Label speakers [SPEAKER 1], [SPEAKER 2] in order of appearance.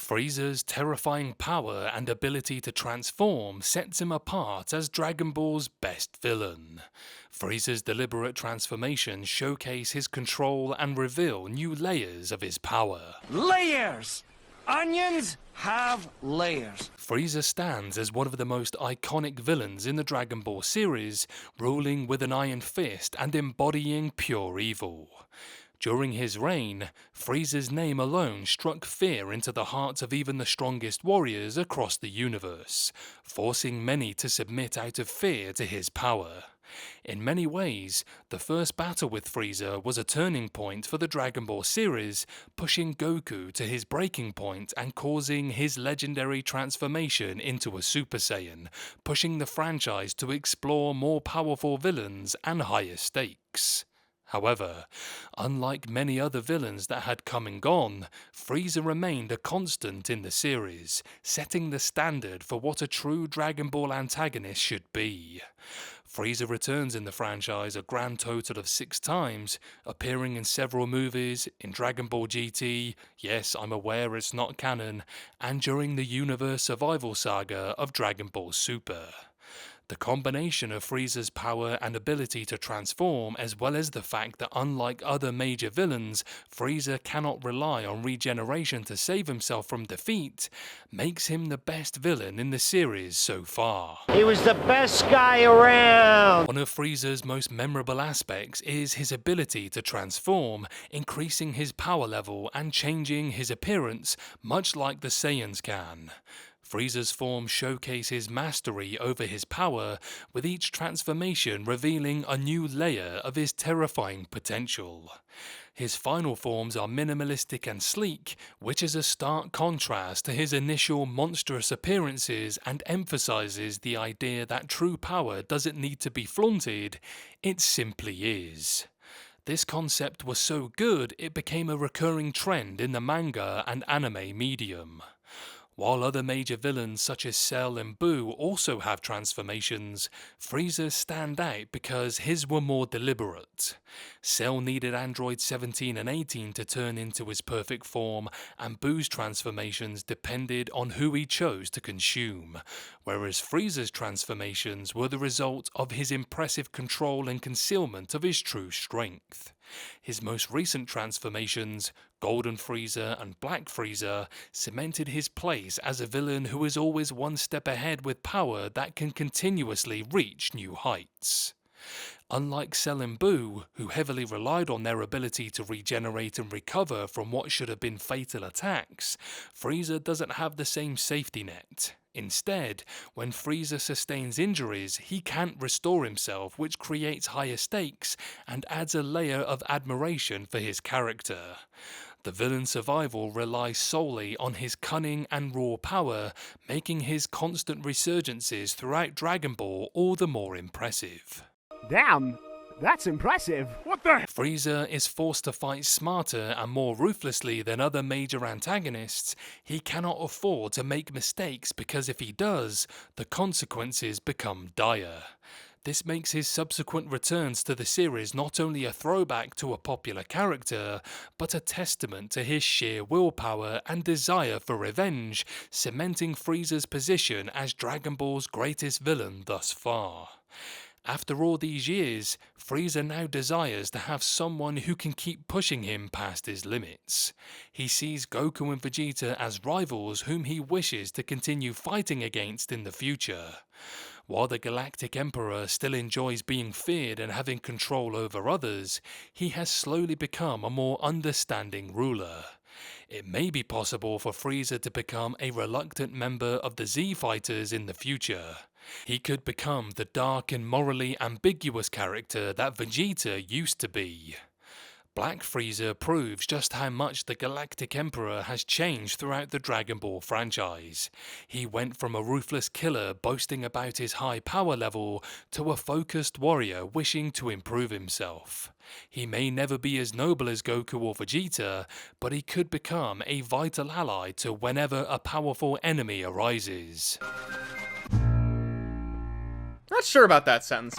[SPEAKER 1] Frieza's terrifying power and ability to transform sets him apart as Dragon Ball's best villain. Frieza's deliberate transformations showcase his control and reveal new layers of his power.
[SPEAKER 2] Layers! Onions have layers.
[SPEAKER 1] Frieza stands as one of the most iconic villains in the Dragon Ball series, ruling with an iron fist and embodying pure evil. During his reign, Frieza's name alone struck fear into the hearts of even the strongest warriors across the universe, forcing many to submit out of fear to his power. In many ways, the first battle with Frieza was a turning point for the Dragon Ball series, pushing Goku to his breaking point and causing his legendary transformation into a Super Saiyan, pushing the franchise to explore more powerful villains and higher stakes. However, unlike many other villains that had come and gone, Frieza remained a constant in the series, setting the standard for what a true Dragon Ball antagonist should be. Frieza returns in the franchise a grand total of 6 times, appearing in several movies, in Dragon Ball GT, yes, I'm aware it's not canon, and during the Universe Survival Saga of Dragon Ball Super. The combination of Frieza's power and ability to transform, as well as the fact that unlike other major villains, Frieza cannot rely on regeneration to save himself from defeat, makes him the best villain in the series so far.
[SPEAKER 2] He was the best guy around.
[SPEAKER 1] One of Frieza's most memorable aspects is his ability to transform, increasing his power level and changing his appearance, much like the Saiyans can. Frieza's form showcases mastery over his power, with each transformation revealing a new layer of his terrifying potential. His final forms are minimalistic and sleek, which is a stark contrast to his initial monstrous appearances and emphasizes the idea that true power doesn't need to be flaunted, it simply is. This concept was so good it became a recurring trend in the manga and anime medium. While other major villains such as Cell and Boo also have transformations, Frieza's stand out because his were more deliberate. Cell needed androids 17 and 18 to turn into his perfect form, and Boo's transformations depended on who he chose to consume, whereas Frieza's transformations were the result of his impressive control and concealment of his true strength. His most recent transformations, Golden Frieza and Black Frieza, cemented his place as a villain who is always one step ahead with power that can continuously reach new heights. Unlike Cell and Boo, who heavily relied on their ability to regenerate and recover from what should have been fatal attacks, Frieza doesn't have the same safety net. Instead, when Frieza sustains injuries, he can't restore himself, which creates higher stakes and adds a layer of admiration for his character. The villain's survival relies solely on his cunning and raw power, making his constant resurgences throughout Dragon Ball all the more impressive.
[SPEAKER 3] Damn, that's impressive. What the?
[SPEAKER 1] Frieza is forced to fight smarter and more ruthlessly than other major antagonists. He cannot afford to make mistakes because if he does, the consequences become dire. This makes his subsequent returns to the series not only a throwback to a popular character, but a testament to his sheer willpower and desire for revenge, cementing Frieza's position as Dragon Ball's greatest villain thus far. After all these years, Frieza now desires to have someone who can keep pushing him past his limits. He sees Goku and Vegeta as rivals whom he wishes to continue fighting against in the future. While the Galactic Emperor still enjoys being feared and having control over others, he has slowly become a more understanding ruler. It may be possible for Frieza to become a reluctant member of the Z Fighters in the future. He could become the dark and morally ambiguous character that Vegeta used to be. Black Frieza proves just how much the Galactic Emperor has changed throughout the Dragon Ball franchise. He went from a ruthless killer boasting about his high power level to a focused warrior wishing to improve himself. He may never be as noble as Goku or Vegeta, but he could become a vital ally to whenever a powerful enemy arises.
[SPEAKER 4] Not sure about that sentence.